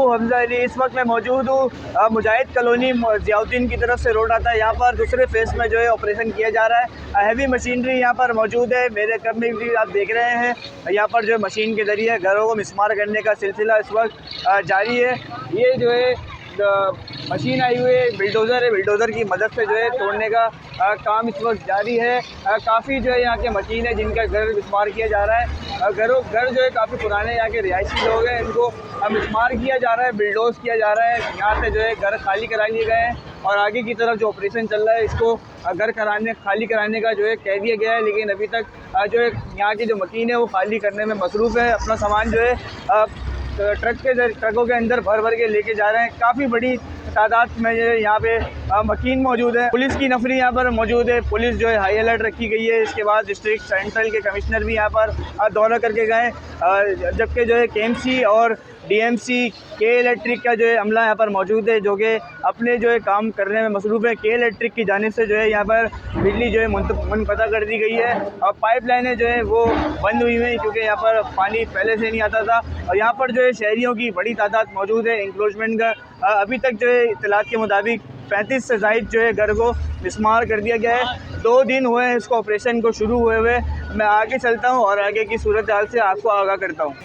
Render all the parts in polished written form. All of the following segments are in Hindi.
हमजा अली। इस वक्त मैं मौजूद हूँ मुजाहिद कॉलोनी ज़ियाउद्दीन की तरफ से रोड आता है। यहाँ पर दूसरे फेज़ में जो है ऑपरेशन किया जा रहा है। हैवी मशीनरी यहाँ पर मौजूद है। मेरे कब में भी आप देख रहे हैं यहाँ पर जो है मशीन के ज़रिए घरों को मिसमार करने का सिलसिला इस वक्त जारी है। ये जो है मशीन आई हुई है, बिल्डोज़र है, बिल्डोज़र की मदद से जो है तोड़ने का काम इस वक्त जारी है। काफ़ी जो है यहाँ के मशीन है जिनका घर मिसमार किया जा रहा है। घर जो है काफ़ी पुराने यहाँ के रिहायशी लोग हैं, इनको मिसमार किया जा रहा है, बिल्डोज किया जा रहा है। यहाँ से जो है घर खाली करा लिए गए हैं और आगे की तरफ जो ऑपरेशन चल रहा है इसको घर खाली कराने का जो है कह दिया गया है। लेकिन अभी तक जो है यहाँ की जो मशीन है वो खाली करने में मसरूफ़ है। अपना सामान जो है ट्रकों के अंदर भर के लेके जा रहे हैं। काफ़ी बड़ी तादाद में यहाँ पे मकीन मौजूद है। पुलिस की नफरी यहाँ पर मौजूद है। पुलिस जो है हाई अलर्ट रखी गई है। इसके बाद डिस्ट्रिक्ट सेंट्रल के कमिश्नर भी यहाँ पर दौरा करके गए, जबकि जो है KMC और DMC के इलेक्ट्रिक का जो है अमला यहाँ पर मौजूद है, जो कि अपने जो है काम करने में मसरूफ़ है। के इलेक्ट्रिक की जानिब से जो है यहाँ पर बिजली जो है मुनक़ता कर दी गई है और पाइपलाइनें जो है वो बंद हुई हैं क्योंकि यहाँ पर पानी पहले से नहीं आता था। और यहाँ पर जो है शहरियों की बड़ी तादाद मौजूद है। इंक्लोजमेंट का अभी तक जो है इत्तलात के मुताबिक 35 से ज़ायद जो है घर को मिसमार कर दिया गया है। 2 दिन हुए हैं इसको ऑपरेशन को शुरू हुए। मैं आगे चलता हूँ और आगे की सूरत हाल से आपको आगाह करता हूँ।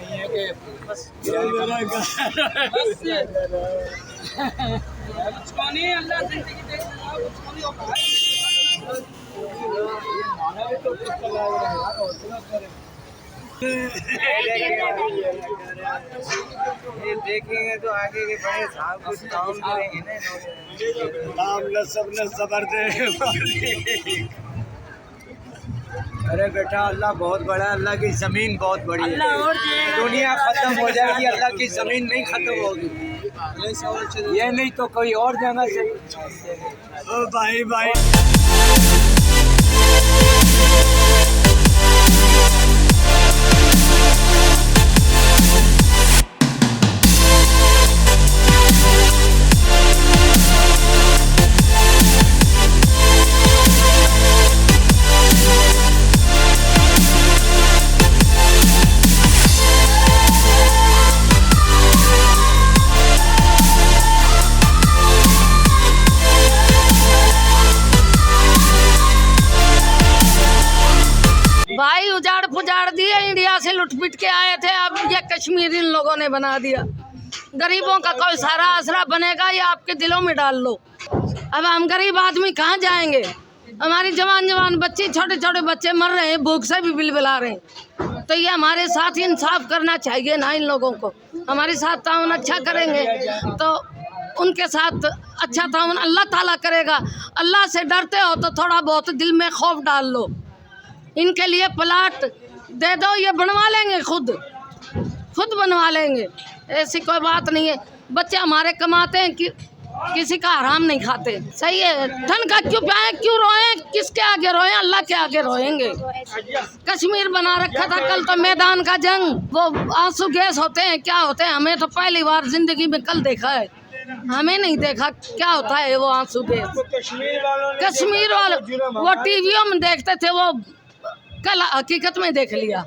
ये देखेंगे तो आगे के बड़े साहब कुछ काम करेंगे ना। काम सब ने सबर दे। अरे बेटा अल्लाह बहुत बड़ा है, अल्लाह की ज़मीन बहुत बड़ी है। दुनिया ख़त्म हो जाएगी, अल्लाह की ज़मीन नहीं ख़त्म होगी। ये नहीं तो कोई और जगह से। ओ भाई भाई उजाड़ पुजाड़ दिए, इंडिया से लुट पिट के आए थे, अब ये कश्मीर इन लोगों ने बना दिया। गरीबों का कोई सारा आसरा बनेगा ये आपके दिलों में डाल लो। अब हम गरीब आदमी कहाँ जाएंगे? हमारी जवान बच्चे, छोटे छोटे बच्चे मर रहे हैं, भूख से भी बिलबिला रहे हैं। तो ये हमारे साथ इंसाफ करना चाहिए ना इन लोगों को। हमारे साथ ताउन अच्छा करेंगे तो उनके साथ अच्छा ताउन अल्लाह ताला करेगा। अल्लाह से डरते हो तो थोड़ा बहुत दिल में खौफ डाल लो। इनके लिए प्लाट दे दो, ये बनवा लेंगे, खुद बनवा लेंगे, ऐसी कोई बात नहीं है। बच्चे हमारे कमाते हैं कि किसी का हराम नहीं खाते। सही है, धन का क्यों पाए, क्यों रोए, किसके आगे रोए? अल्लाह के आगे रोएंगे। कश्मीर बना रखा था, कल तो मैदान का जंग, वो आंसू गैस होते हैं क्या होते हैं? हमें तो पहली बार जिंदगी में कल देखा है, हमें नहीं देखा क्या होता है वो आंसू गैस। कश्मीर वाले वो टीवियों में देखते थे, वो कल हकीकत में देख लिया।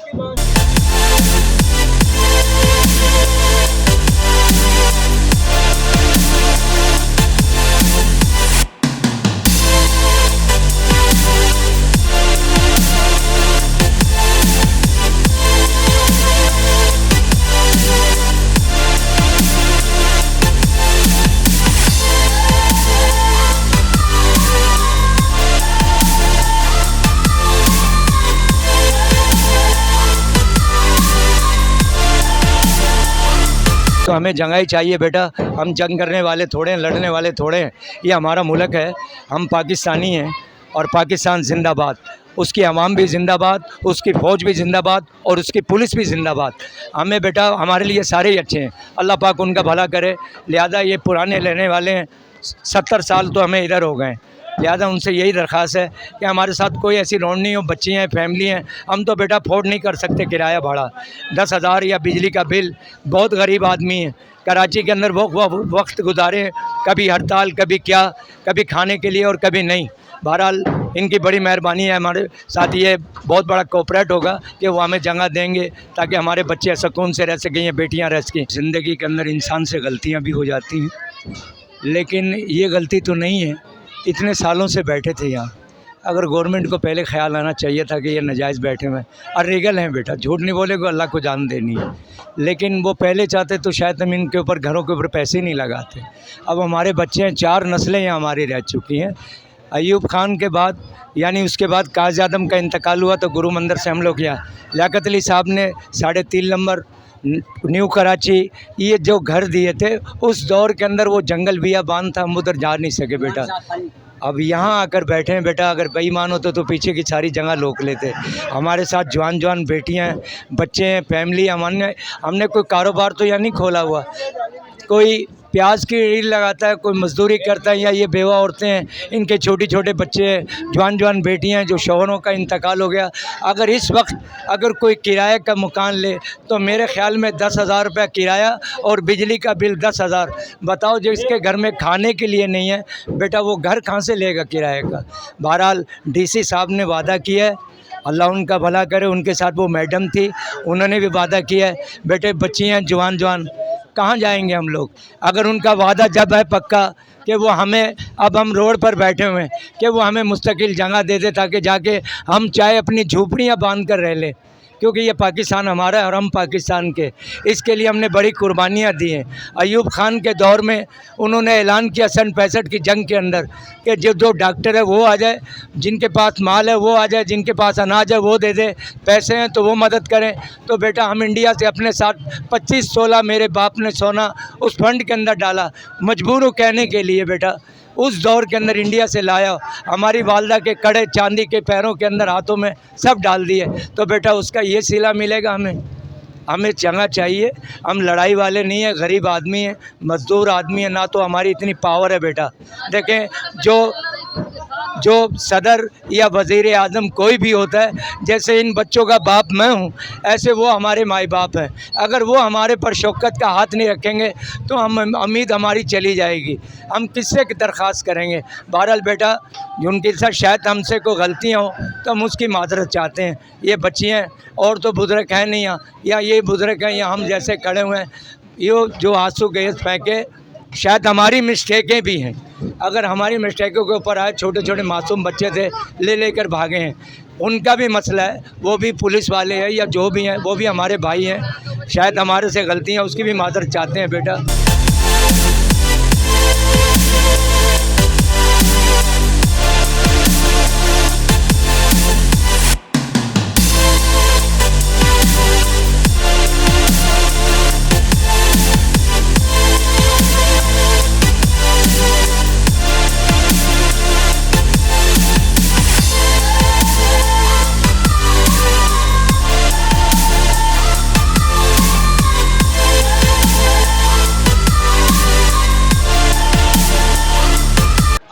तो हमें जगह ही चाहिए बेटा। हम जंग करने वाले थोड़े हैं, लड़ने वाले थोड़े हैं। ये हमारा मुल्क है, हम पाकिस्तानी हैं और पाकिस्तान जिंदाबाद। उसकी अवाम भी जिंदाबाद, उसकी फ़ौज भी जिंदाबाद और उसकी पुलिस भी जिंदाबाद। हमें बेटा हमारे लिए सारे ही अच्छे हैं, अल्लाह पाक उनका भला करे। लिहाजा ये पुराने लेने वाले हैं, 70 साल तो हमें इधर हो गए, लिहाजा उनसे यही दरख्वास्त है कि हमारे साथ कोई ऐसी लोन नहीं हो, बच्ची हैं, फैमिली हैं। हम तो बेटा अफोर्ड नहीं कर सकते किराया भाड़ा 10,000 या बिजली का बिल। बहुत गरीब आदमी हैं, कराची के अंदर वो वक्त गुजारे, कभी हड़ताल, कभी क्या, कभी खाने के लिए और कभी नहीं। बहरहाल इनकी बड़ी मेहरबानी है हमारे साथ, ये बहुत बड़ा कोऑपरेट होगा कि वो हमें जगह देंगे ताकि हमारे बच्चे सुकून से रह सकें, ये बेटियां रह सकें। ज़िंदगी के अंदर इंसान से गलतियां भी हो जाती हैं, लेकिन ये गलती तो नहीं है। इतने सालों से बैठे थे यहाँ, अगर गवर्नमेंट को पहले ख्याल आना चाहिए था कि ये नाजायज़ बैठे हुए हैं और रीगल हैं बेटा, झूठ नहीं बोलेगा, अल्लाह को जान देनी है। लेकिन वो पहले चाहते तो शायद हम इनके ऊपर घरों के ऊपर पैसे ही नहीं लगाते। अब हमारे बच्चे हैं, 4 नस्लें यहाँ हमारी रह चुकी हैं। अयूब खान के बाद यानी उसके बाद काज़ी आदम का इंतकाल हुआ तो गुरु मंदिर से हम लोग यहाँ लियाकत अली साहब ने 3.5 नंबर न्यू कराची ये जो घर दिए थे, उस दौर के अंदर वो जंगल बियाबान था, हम उधर जा नहीं सके बेटा। अब यहाँ आकर बैठे हैं बेटा, अगर बेईमान होते तो पीछे की सारी जगह रोक लेते। हमारे साथ जवान जवान बेटियां हैं, बच्चे हैं, फैमिली। हमने कोई कारोबार तो यहाँ नहीं खोला हुआ, कोई प्याज की रील लगाता है, कोई मजदूरी करता है, या ये बेवा औरतें हैं, इनके छोटे छोटे बच्चे हैं, जवान जवान बेटियां हैं जो शौहरों का इंतकाल हो गया। अगर इस वक्त अगर कोई किराए का मकान ले तो मेरे ख्याल में 10,000 रुपये किराया और बिजली का बिल 10,000। बताओ जिसके घर में खाने के लिए नहीं है बेटा, वो घर कहाँ से लेगा किराए का। बहरहाल DC साहब ने वादा किया है, अल्लाह उनका भला करे। उनके साथ वो मैडम थी, उन्होंने भी वादा किया है। बेटे बच्ची हैं जवान जवान, कहाँ जाएंगे हम लोग। अगर उनका वादा जब है पक्का कि वो हमें, अब हम रोड पर बैठे हुए हैं, कि वो हमें मुस्तकिल जगह दे दे ताकि जाके हम चाहे अपनी झोपड़ियाँ बांध कर रह लें, क्योंकि ये पाकिस्तान हमारा है और हम पाकिस्तान के। इसके लिए हमने बड़ी कुर्बानियाँ दी हैं। अयूब खान के दौर में उन्होंने ऐलान किया सन 65 की जंग के अंदर कि जो डॉक्टर है वो आ जाए, जिनके पास माल है वो आ जाए, जिनके पास अनाज है वो दे दे, पैसे हैं तो वो मदद करें। तो बेटा हम इंडिया से अपने साथ 25 तोला मेरे बाप ने सोना उस फंड के अंदर डाला, मजबूर हूँ कहने के लिए बेटा। उस दौर के अंदर इंडिया से लाया, हमारी वालदा के कड़े चांदी के पैरों के अंदर हाथों में सब डाल दिए। तो बेटा उसका ये सिला मिलेगा हमें जगह चाहिए। हम लड़ाई वाले नहीं हैं, गरीब आदमी हैं, मज़दूर आदमी हैं, ना तो हमारी इतनी पावर है बेटा। देखें जो सदर या वज़ीर आज़म कोई भी होता है, जैसे इन बच्चों का बाप मैं हूँ, ऐसे वो हमारे माई बाप हैं। अगर वो हमारे पर शौकत का हाथ नहीं रखेंगे तो हम उम्मीद हमारी चली जाएगी। हम किससे दरख्वास्त करेंगे। बहरहाल बेटा उनके साथ शायद हमसे कोई गलतियाँ हो तो हम उसकी मादरत चाहते हैं। ये बच्चियाँ और तो बुजुर्ग हैं नहीं यहाँ, या ये बुजुर्ग हैं या हम जैसे खड़े हुए हैं, ये जो आंसू गैस फेंके शायद हमारी मिस्टेकें भी हैं। अगर हमारी मिस्टेकों के ऊपर आए, छोटे छोटे मासूम बच्चे थे लेकर भागे हैं, उनका भी मसला है। वो भी पुलिस वाले हैं या जो भी हैं, वो भी हमारे भाई हैं। शायद हमारे से गलतियाँ, उसकी भी मादरत चाहते हैं बेटा।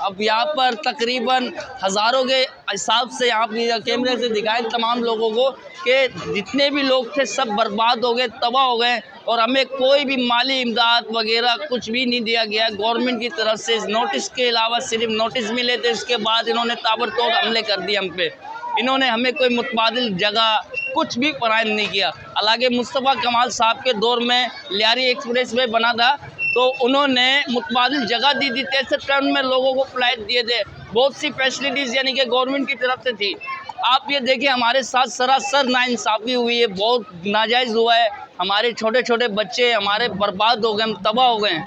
अब यहाँ पर तकरीबन हज़ारों के हिसाब से आप कैमरे से दिखाएं तमाम लोगों को कि जितने भी लोग थे सब बर्बाद हो गए, तबाह हो गए, और हमें कोई भी माली इमदाद वगैरह कुछ भी नहीं दिया गया गवर्नमेंट की तरफ से। नोटिस के अलावा सिर्फ नोटिस मिले थे, इसके बाद इन्होंने ताबड़तोड़ हमले कर दिए हम पे। इन्होंने हमें कोई मुतबादिल जगह कुछ भी फराहम नहीं किया। हालांकि मुस्तफ़ा कमाल साहब के दौर में लियारी एक्सप्रेस वे बना था तो उन्होंने मुतबादिल जगह दी थी, 63 टन में लोगों को फ्लाइट दिए थे, बहुत सी फैसिलिटीज़ यानी कि गवर्नमेंट की तरफ से थी। आप ये देखिए हमारे साथ सरासर नाइंसाफ़ी हुई है, बहुत नाजायज़ हुआ है। हमारे छोटे छोटे बच्चे हमारे बर्बाद हो गए, हम तबाह हो गए हैं।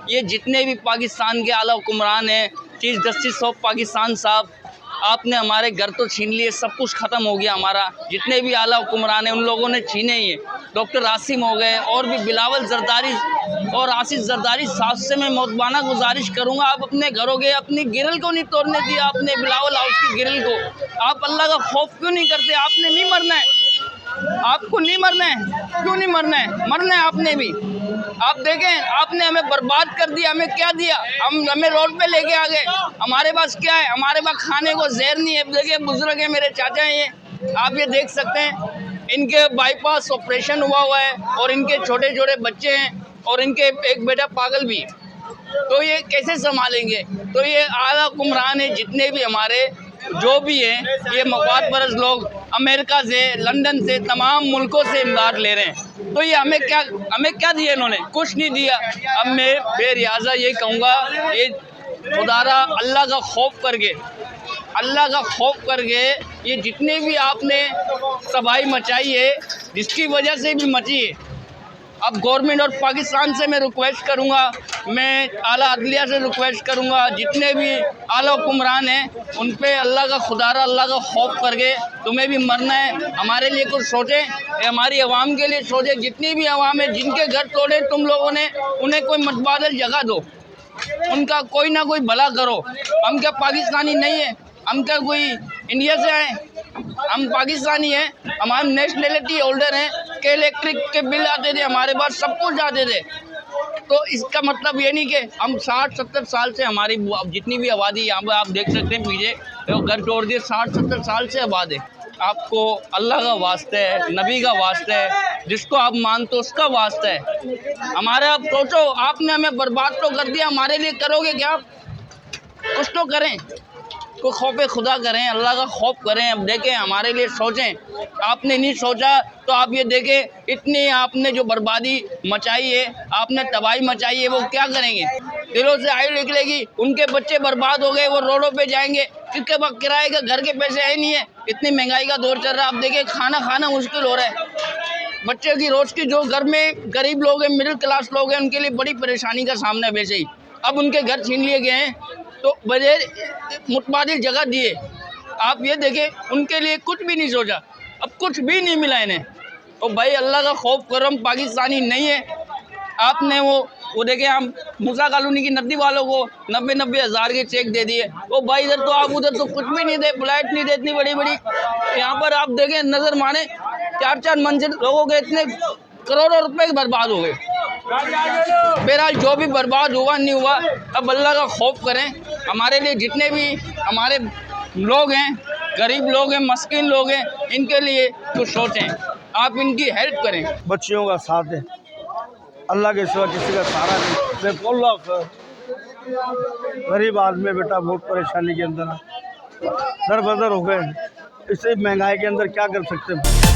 ये जितने भी पाकिस्तान के आला हुक्मरान हैं, चीफ जस्टिस ऑफ पाकिस्तान साहब, आपने हमारे घर तो छीन लिए, सब कुछ ख़त्म हो गया हमारा। जितने भी आला हुक्मरान हैं उन लोगों ने छीने ही है। डॉक्टर आसिम हो गए और भी बिलावल जरदारी और आसिफ जरदारी साहब से मैं मौतबाना गुजारिश करूंगा, आप अपने घरों के अपनी गिरिल को नहीं तोड़ने दिया, आपने बिलावल हाउस की गिरिल को। आप अल्लाह का खौफ क्यों नहीं करते? आपने नहीं मरना है, आपको नहीं मरना है, क्यों नहीं मरना है? मरना है आपने भी। आप देखें आपने हमें बर्बाद कर दिया, हमें क्या दिया? हमें रोड पे लेके आ गए। हमारे पास क्या है? हमारे पास खाने को जहर नहीं है। देखिए बुजुर्ग है, मेरे चाचा हैं ये, आप ये देख सकते हैं, इनके बाईपास ऑपरेशन हुआ है और इनके छोटे छोटे बच्चे हैं और इनके एक बेटा पागल भी। तो ये कैसे संभालेंगे? तो ये आला हुक्मरान है जितने भी हमारे, जो भी है ये मफाद परस्त लोग अमेरिका से, लंदन से, तमाम मुल्कों से इमदाद ले रहे हैं। तो ये हमें क्या दिया इन्होंने? कुछ नहीं दिया। अब मैं बेरियाजा ये कहूँगा, ये खुदारा अल्लाह का खौफ करके ये जितने भी आपने तबाही मचाई है, जिसकी वजह से भी मची है, अब गवर्नमेंट और पाकिस्तान से मैं रिक्वेस्ट करूंगा, मैं आला अदलिया से रिक्वेस्ट करूंगा, जितने भी आला हुक्मरान हैं उन पे अल्लाह का खुदारा, अल्लाह का खौफ करके तुम्हें भी मरना है, हमारे लिए कुछ सोचें, हमारी आवाम के लिए सोचें। जितनी भी आवाम है जिनके घर तोड़े तुम लोगों ने, उन्हें कोई मतबादल जगह दो, उनका कोई ना कोई भला करो। हम क्या पाकिस्तानी नहीं है? हम क्या कोई इंडिया से आए? हम पाकिस्तानी हैं, हमारे नेशनलिटी होल्डर हैं के इलेक्ट्रिक के बिल आते थे हमारे पास, सब कुछ आते थे। तो इसका मतलब ये नहीं कि हम 60-70 साल से, हमारी जितनी भी आबादी यहाँ पर आप देख सकते हैं पीछे तो घर तोड़ दिए, 60-70 साल से आबाद है। आपको अल्लाह का वास्ता है, नबी का वास्ता है, जिसको आप मानते हो उसका वास्ता है। हमारा आप सोचो, आपने हमें बर्बाद तो कर दिया, हमारे लिए करोगे क्या? कुछ तो करें, को खौफ खुदा करें, अल्लाह का खौफ करें। अब देखें, हमारे लिए सोचें। आपने नहीं सोचा तो आप ये देखें, इतनी आपने जो बर्बादी मचाई है, आपने तबाही मचाई है, वो क्या करेंगे? दिलों से आयु निकलेगी, उनके बच्चे बर्बाद हो गए, वो रोडों पे जाएंगे, किसके पास किराए का घर के पैसे है नहीं है। इतनी महंगाई का दौर चल रहा है, आप देखिए खाना खाना मुश्किल हो रहा है। बच्चे की रोज की, जो घर में गरीब लोग हैं, मिडिल क्लास लोग हैं, उनके लिए बड़ी परेशानी का सामना है। वैसे ही अब उनके घर छीन लिए गए हैं, तो बगैर मुतबादिल जगह दिए। आप ये देखें, उनके लिए कुछ भी नहीं सोचा, अब कुछ भी नहीं मिला इन्हें। तो भाई अल्लाह का खौफ करो, हम पाकिस्तानी नहीं है। आपने वो देखें, हम मूसा कॉलोनी की नदी वालों को 90-90 हज़ार के चेक दे दिए। वो भाई इधर तो आप, उधर तो कुछ भी नहीं दे, फ्लाइट नहीं दे इतनी बड़ी बड़ी। यहाँ पर आप देखें, नज़र माने 4-4 मंजिल, लोगों के इतने करोड़ों रुपए बर्बाद हो गए। बहरहाल जो भी बर्बाद हुआ नहीं हुआ, अब अल्लाह का खौफ करें। हमारे लिए जितने भी हमारे लोग हैं, गरीब लोग हैं, मस्कीन लोग हैं, इनके लिए कुछ सोचें, आप इनकी हेल्प करें। बच्चियों का साथ है, अल्लाह के सिवा किसी का सहारा नहीं। मैं बोल रहा, गरीब आदमी बेटा बहुत परेशानी के अंदर दर बदर हो गए। इससे महंगाई के अंदर क्या कर सकते हैं?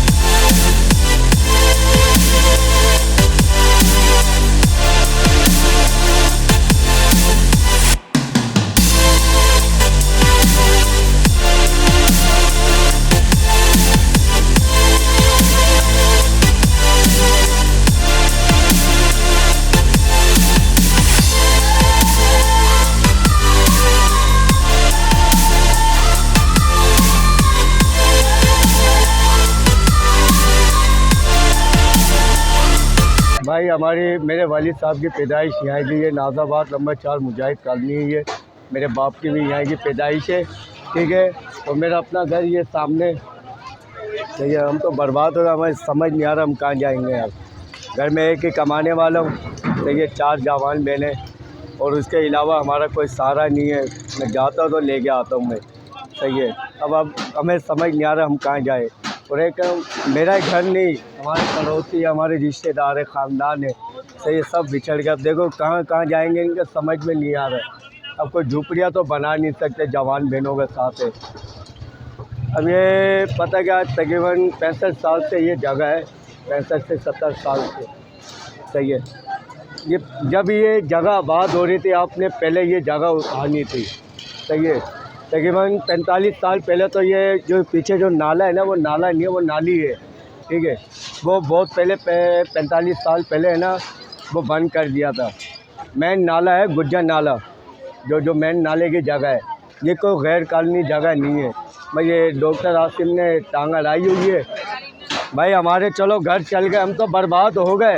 भाई मेरे वालिद साहब की पैदाइश यहाँ की है, नाज़ाबाद नंबर 4 मुजाहिद कॉलोनी है। ये मेरे बाप की भी यहाँ की पैदाइश है, ठीक है। और मेरा अपना घर ये सामने, ठीक है। हम तो बर्बाद हो गए, हमें समझ नहीं आ रहा हम कहाँ जाएंगे यार। घर में एक ही कमाने वाला हूँ, ठीक है, 4 जवान बहनें, और उसके अलावा हमारा कोई सहारा नहीं है। मैं जाता हूँ तो लेके आता हूँ मैं, सही है। अब हमें समझ नहीं आ रहा हम कहाँ जाए। और एक मेरा घर नहीं, हमारे पड़ोसी, हमारे रिश्तेदार है, ख़ानदान है, सही है, सब बिछड़ गया। अब देखो कहाँ जाएंगे, इनका समझ में नहीं आ रहा है। अब कोई झुपड़ियाँ तो बना नहीं सकते, जवान बहनों के साथ है। अब ये पता क्या, तकरीबन 65 साल से ये जगह है, 65 से 70 साल से, सही है। ये जब ये जगह आबाद हो रही थी, आपने पहले ये जगह उठानी थी, सही है। तकरीबन 45 साल पहले तो ये जो पीछे जो नाला है ना, वो नाला नहीं है, वो नाली है, ठीक है। वो बहुत पहले 45 साल पहले है ना, वो बंद कर दिया था। मेन नाला है गुज्जर नाला, जो मेन नाले की जगह है। ये कोई गैर कानूनी जगह नहीं है भाई। ये डॉक्टर आसिम ने टांगा लाई हुई है भाई। हमारे चलो घर चल गए, हम तो बर्बाद हो गए।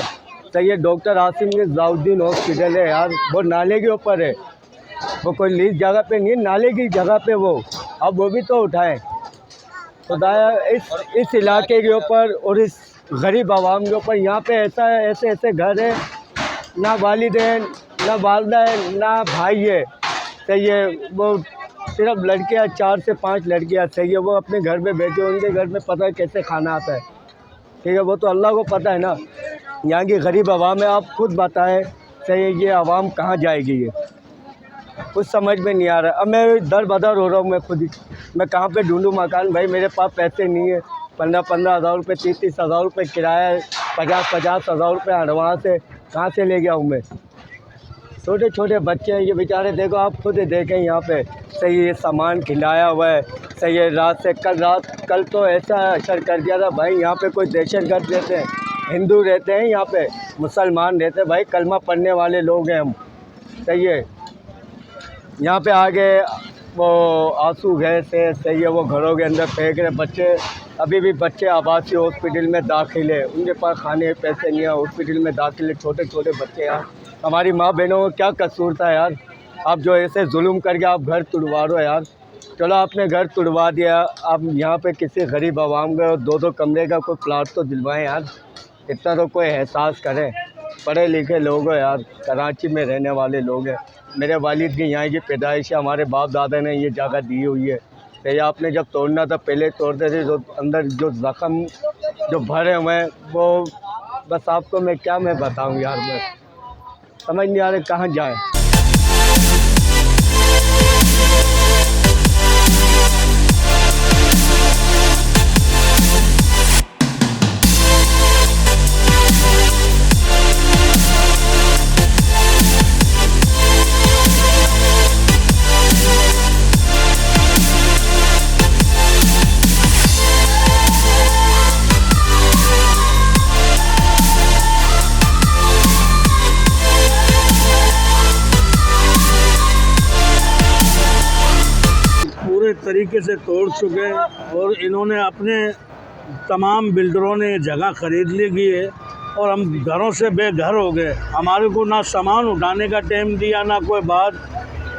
तो ये डॉक्टर आसिम के ज़ियाउद्दीन हॉस्पिटल है यार, वो नाले के ऊपर है, वो कोई लीज जगह पे नहीं है, नाले की जगह पे वो। अब वो भी तो उठाएं खुदाया इस इलाके के ऊपर और इस गरीब आवाम के ऊपर। यहाँ पे ऐसे घर है, ना वालिदैन, ना वालदा है, ना भाई है, सही है। वो सिर्फ लड़कियाँ, 4 से 5 लड़कियाँ, सही है। वो अपने घर में बैठे, उनके घर में पता है कैसे खाना आता है, ठीक है। वो तो अल्लाह को पता है ना। यहाँ की गरीब आवाम है, आप खुद बताएं, सही है, ये आवाम कहाँ जाएगी ये। कुछ समझ में नहीं आ रहा। अब मैं दर बदर हो रहा हूँ मैं खुद ही। मैं कहाँ पे ढूंढूं मकान भाई, मेरे पास पैसे नहीं है। 15-15 हज़ार रुपये, 30-30 हज़ार रुपये किराया है, 50-50 हज़ार रुपये एडवांस है, कहाँ से ले गया हूँ मैं। छोटे छोटे बच्चे हैं ये बेचारे, देखो आप खुद ही देखें यहाँ पे सही ये सामान खिलाया हुआ है। सही है, रात से कल तो ऐसा असर कर दिया था भाई, यहाँ पे कोई दहशतगर्द रहते हैं, हिंदू रहते हैं, यहाँ पे मुसलमान रहते हैं भाई, कलमा पढ़ने वाले लोग हैं हम। सही है, यहाँ पे आगे वो आंसू गैस है, सही है, वो घरों के अंदर फेंक रहे बच्चे। अभी भी बच्चे आवासीय हॉस्पिटल में दाखिल है, उनके पास खाने पैसे नहीं है, हॉस्पिटल में दाखिल है छोटे छोटे बच्चे। यार हमारी माँ बहनों को क्या कसूर था यार, आप जो ऐसे जुल्म करके आप घर तुड़वा रहे हो यार। चलो आपने घर तुड़वा दिया, आप यहाँ पे किसी गरीब आवाम का 2-2 कमरे का कोई प्लाट तो दिलवाएं यार, इतना तो कोई एहसास करें। पढ़े लिखे लोग हो यार, कराची में रहने वाले लोग हैं। मेरे वालिद की यहाँ की पैदाइश है, हमारे बाप दादा ने ये जगह दी हुई है। तो आपने जब तोड़ना था पहले तोड़ते थे, जो अंदर जो ज़ख़म जो भरे हुए हैं वो बस आपको मैं क्या मैं बताऊँ यार, मैं समझ नहीं आ रहा कहाँ जाए। तरीके से तोड़ चुके और इन्होंने अपने तमाम बिल्डरों ने जगह खरीद ली गई है और हम घरों से बेघर हो गए। हमारे को ना सामान उठाने का टाइम दिया, ना कोई बात,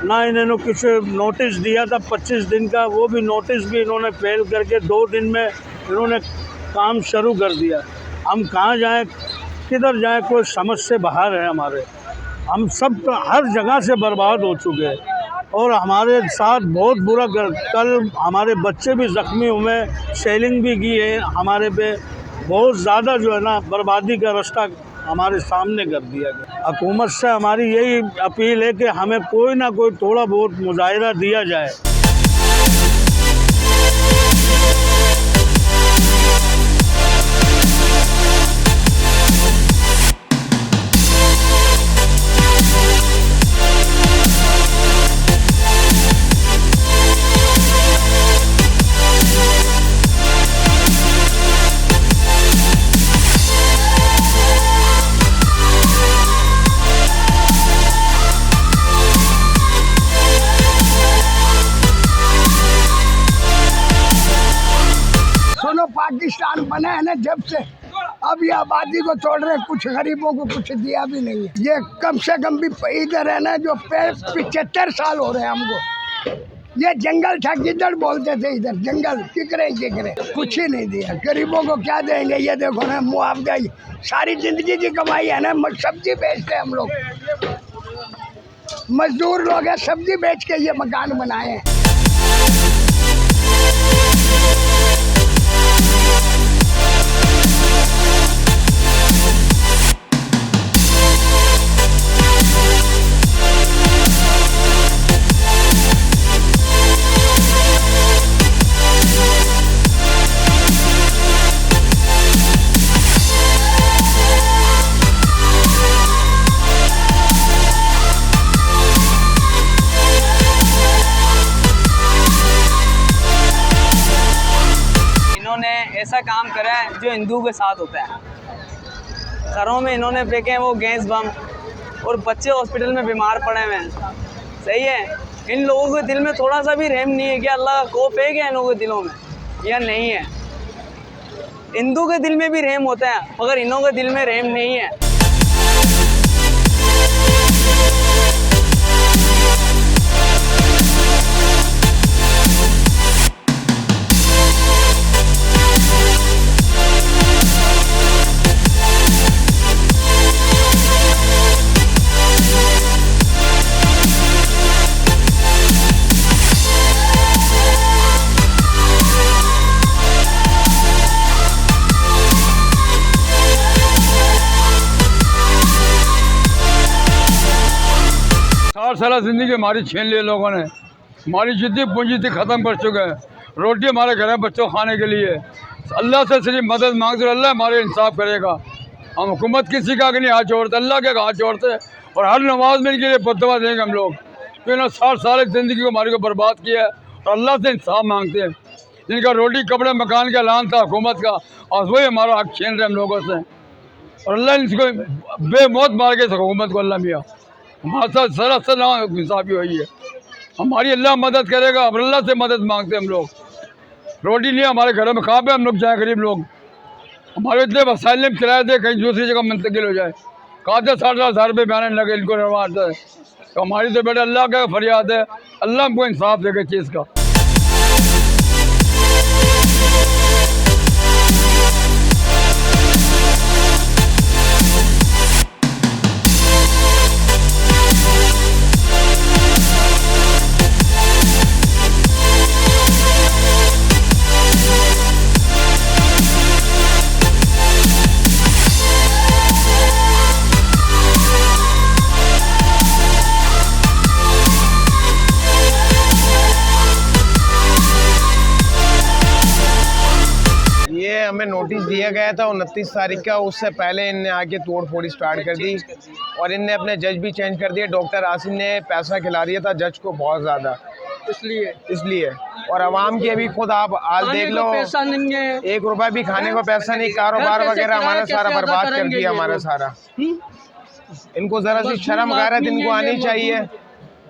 ना इन्होंने कुछ नोटिस दिया था 25 दिन का, वो भी नोटिस भी इन्होंने फेल करके 2 दिन में इन्होंने काम शुरू कर दिया। हम कहाँ जाएं, किधर जाएं, कोई समझ से बाहर है हमारे। हम सब हर जगह से बर्बाद हो चुके हैं और हमारे साथ बहुत बुरा कल हमारे बच्चे भी ज़ख्मी हुए, सेलिंग भी की है, हमारे पे बहुत ज़्यादा जो है ना बर्बादी का रास्ता हमारे सामने कर दिया गया। हुकूमत से हमारी यही अपील है कि हमें कोई ना कोई थोड़ा बहुत मुआवजा दिया जाए। पाकिस्तान बना है ना जब से, अब ये आबादी को तोड़ रहे, कुछ गरीबों को कुछ दिया भी नहीं है। ये कम से कम भी इधर है ना जो 75 साल हो रहे हैं हमको। ये जंगल था, किधर बोलते थे, इधर जंगल किकरे कुछ ही नहीं दिया। गरीबों को क्या देंगे, ये देखो ना मुआवजा, सारी जिंदगी की कमाई है ना, सब्जी बेचते हैं हम लोग, मजदूर लोग हैं, सब्जी बेच के ये मकान बनाए हैं। ऐसा काम करा है जो हिंदू के साथ होता है। घरों में इन्होंने फेंके हैं वो गैस बम और बच्चे हॉस्पिटल में बीमार पड़े हुए हैं। सही है, इन लोगों के दिल में थोड़ा सा भी रहम नहीं है कि अल्लाह का खौफ है क्या इन लोगों के दिलों में, या नहीं है। हिंदू के दिल में भी रहम होता है मगर इन्हों के दिल में रहम नहीं है। साल ज़िंदगी हमारी छीन ली लोगों ने, हमारी जितनी पूंजी थी ख़त्म कर चुके हैं। रोटी हमारे घर में बच्चों खाने के लिए, अल्लाह से सिर्फ मदद मांगते हो, अल्लाह हमारे इंसाफ करेगा। हम हुकूमत किसी का नहीं हाथ जोड़ते, अल्लाह के हाथ जोड़ते और हर नमाज में इनके लिए बददुआ देंगे हम लोग। तो इन्होंने 60 साल ज़िंदगी को हमारी को बर्बाद किया है और अल्लाह से इंसाफ मांगते हैं। जिनका रोटी कपड़े मकान का ऐलान था हुकूमत का, और वही हमारा हक छीन रहे हम लोगों से। और अल्लाह इसको बेमौत मार के हुकूमत को अल्लाह मियाँ हमारे साथ सरासर इंसाफी हुई है। हमारी अल्लाह मदद करेगा, और अल्लाह से मदद मांगते हम लोग। रोटी नहीं हमारे घरों में, कहाँ पे हम लोग जाए गरीब लोग? हमारे इतने वसाइल में किराए दे कहीं दूसरी जगह मुंतकिल हो जाए। कहाँ से 60,000 रुपये बयान लगे इनको रवाता है। तो हमारी तो बेटा अल्लाह का फरियाद है, अल्लाह हमको इंसाफ देगा चीज़ का। हमें नोटिस दिया गया था 29 तारीख का, उससे पहले इनने आके तोड़ फोड़ी स्टार्ट कर दी और इनने अपने जज भी चेंज कर दिए। डॉक्टर आसिम ने पैसा खिला दिया था जज को बहुत ज़्यादा, इसलिए और आवाम की अभी खुद आप हाल देख लो, पैसा नहीं है, 1 रुपया भी खाने को पैसा नहीं, कारोबार वगैरह हमारा सारा बर्बाद कर दिया हमारा सारा। इनको ज़रा सी शर्म गैरत इनको आनी चाहिए।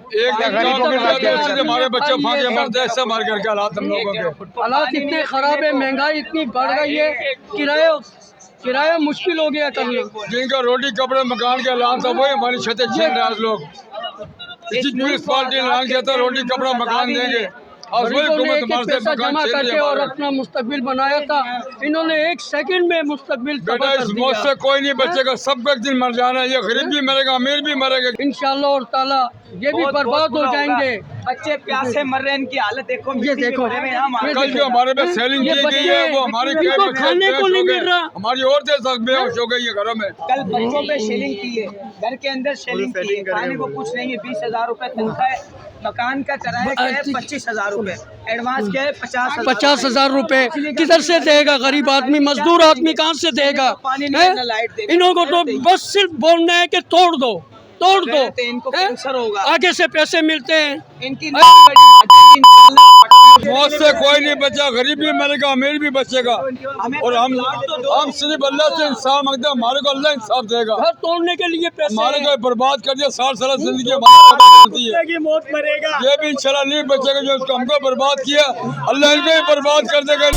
एक गरीबों के साथ हमारे बच्चे फांके मरते हैं, सब मार करके हालात हम लोगों के हालात इतने खराब है, महंगाई इतनी बढ़ गई है, किराया मुश्किल हो गया करना। जिनका रोटी कपड़े मकान का ऐलान था वही हमारी छतें छीन रहे हैं लोग। इसी पुलिस पार्टी ने ऐलान किया था रोटी कपड़ा मकान देंगे, और वही पैसा जमा करके और अपना मुस्तकबिल बनाया था। इन्होंने 1 सेकंड में मुस्तकबिल बेटा इस मौत से कोई नहीं बचेगा, सबको एक दिन मर जाना है। ये गरीब भी मरेगा, अमीर भी मरेगा इंशाल्लाह और ताला, ये भी बर्बाद हो जाएंगे। बच्चे प्यासे मर रहे हैं, इनकी हालत देखो, ये देखो कल जो हमारे पे सेलिंग की गई है वो हमारे खाने को नहीं मिल रहा, हमारी औरतें सब बेहोश हो गई है घरों में। कल बच्चों पे शेलिंग की है, घर के अंदर शेलिंग की है, खाने को कुछ नहीं है। 20,000 रुपए तनख्वाह है, मकान का किराया क्या है 25,000 रुपए, एडवांस क्या है 50,000 रुपए किधर से देगा गरीब आदमी, मजदूर आदमी कहाँ से देगा? इन्हों को तो बस सिर्फ बोलना है कि तोड़ दो, इनको कैंसर होगा, आगे से पैसे मिलते हैं। इनकी मौत से कोई नहीं बचा, गरीब भी मरेगा, अमीर भी बचेगा। और हम सिर्फ अल्लाह से इंसाफ मांगते हैं, हमारे को अल्लाह इंसाफ देगा। घर तोड़ने के लिए पैसे हमारे को बर्बाद कर दिया, 60 साल जिंदगी हमारी मौत मरेगा, ये भी इंशाल्लाह नहीं बचेगा। जो उसको हमको बर्बाद किया अल्लाह इनको भी बर्बाद कर देगा।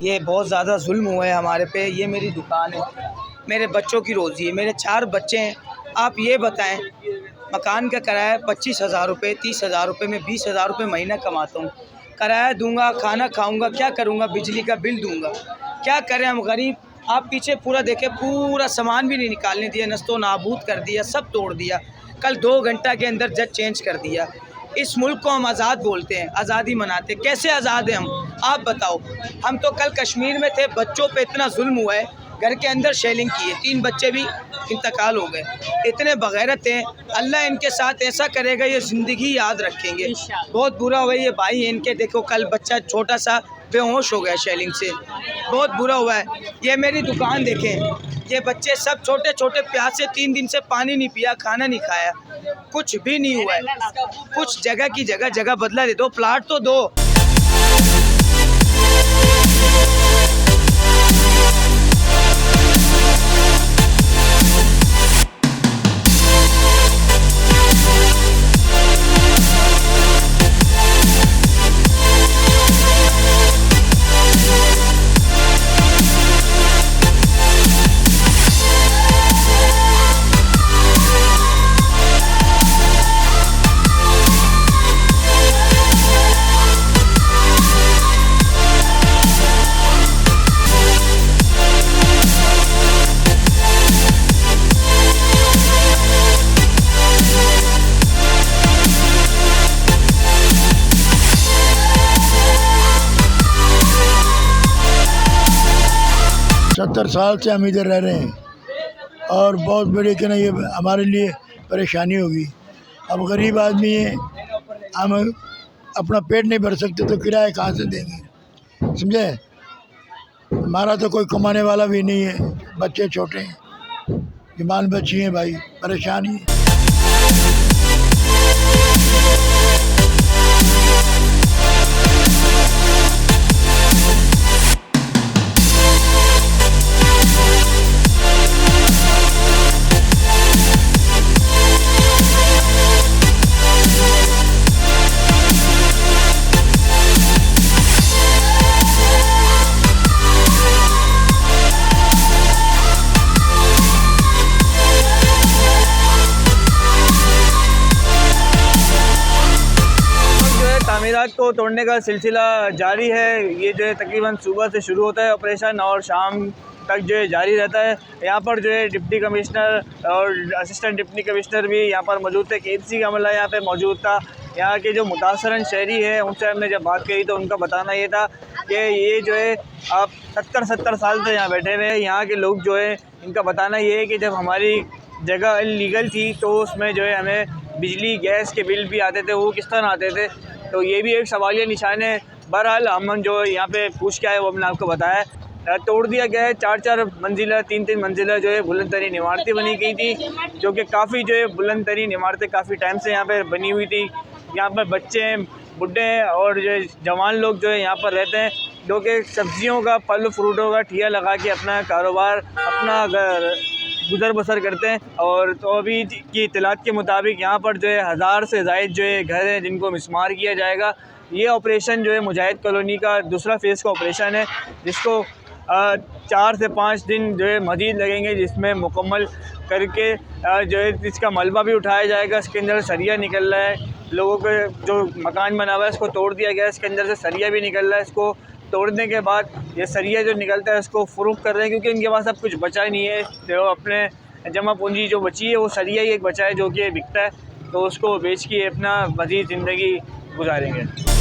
ये बहुत ज़्यादा जुल्म हुआ है हमारे पे। ये मेरी दुकान है, मेरे बच्चों की रोज़ी है, मेरे 4 बच्चे हैं। आप ये बताएं, मकान का किराया 25,000 रुपये, 30,000 रुपये में 20,000 रुपये महीना कमाता हूँ। किराया दूंगा, खाना खाऊंगा, क्या करूँगा, बिजली का बिल दूंगा, क्या करें हम गरीब। आप पीछे पूरा देखें, पूरा सामान भी नहीं निकालने दिया, नस्तो नाबूद कर दिया, सब तोड़ दिया। कल 2 घंटा के अंदर जज चेंज कर दिया। इस मुल्क को हम आज़ाद बोलते हैं, आज़ादी मनाते, कैसे आज़ाद हैं हम? आप बताओ। हम तो कल कश्मीर में थे, बच्चों पे इतना जुल्म हुआ है, घर के अंदर शेलिंग की है, 3 बच्चे भी इंतकाल हो गए। इतने बगैरत हैं, अल्लाह इनके साथ ऐसा करेगा ये ज़िंदगी याद रखेंगे। बहुत बुरा हुआ है, ये भाई है इनके, देखो कल बच्चा छोटा सा बेहोश हो गया शेलिंग से, बहुत बुरा हुआ है। ये मेरी दुकान देखें, ये बच्चे सब छोटे छोटे प्यासे, 3 दिन से पानी नहीं पिया, खाना नहीं खाया, कुछ भी नहीं हुआ है। कुछ जगह की जगह बदला दे दो, प्लाट तो दो। 70 साल से हम इधर रह रहे हैं और बहुत बड़ी कि ना ये हमारे लिए परेशानी होगी। अब गरीब आदमी है, हम अपना पेट नहीं भर सकते तो किराया कहाँ से देंगे, समझे। हमारा तो कोई कमाने वाला भी नहीं है, बच्चे छोटे हैं, जवान बच्ची हैं, भाई परेशानी है। तामीरात को तोड़ने का सिलसिला जारी है। ये जो है तकरीबन सुबह से शुरू होता है ऑपरेशन और शाम तक जो है जारी रहता है। यहाँ पर जो है डिप्टी कमिश्नर और असिस्टेंट डिप्टी कमिश्नर भी यहाँ पर मौजूद थे। KHC का अमला यहाँ पे मौजूद था। यहाँ के जो मुतासरन शहरी है उनसे हमने जब बात करी तो उनका बताना ये था कि ये जो है आप 70 साल से यहाँ बैठे हुए हैं। यहाँ के लोग जो है इनका बताना ये है कि जब हमारी जगह इलीगल थी तो उसमें जो है हमें बिजली गैस के बिल भी आते थे, वो किस तरह आते थे, तो ये भी एक सवालिया निशान है। बहरहाल हम जो यहाँ पे पूछ के आए वो हमने आपको बताया। तोड़ दिया गया है 4-4 मंजिला 3-3 मंजिला जो है बुलंद तरीन इमारतें बनी गई थी, जो कि काफ़ी जो है बुलंद तरीन इमारतें काफ़ी टाइम से यहाँ पे बनी हुई थी। यहाँ पर बच्चे हैं, बुढ़े हैं और जो जवान लोग जो है यहाँ पर रहते हैं, जो कि सब्जियों का, फल फ्रूटों का ठिया लगा के अपना कारोबार, अपना गुज़र बसर करते हैं। और तो अभी की इत्तलात के मुताबिक यहाँ पर जो है 1000 से ज़ायद जो है घर हैं जिनको मिस्मार किया जाएगा। ये ऑपरेशन जो है मुजाहिद कॉलोनी का दूसरा फेज़ का ऑपरेशन है, जिसको 4 से 5 दिन जो है मज़ीद लगेंगे, जिसमें मुकम्मल करके जो है इसका मलबा भी उठाया जाएगा। इसके अंदर सरिया निकल रहा है, लोगों के जो मकान बना हुआ है इसको तोड़ दिया गया है, इसके अंदर से सरिया भी निकल रहा है। इसको तोड़ने के बाद ये सरिया जो निकलता है इसको फ़रोख्त कर रहे हैं, क्योंकि इनके पास अब कुछ बचा ही नहीं है। जो अपने जमा पूंजी जो बची है वो सरिया ही एक बचा है जो कि बिकता है, तो उसको बेच के अपना मज़ीद ज़िंदगी गुजारेंगे।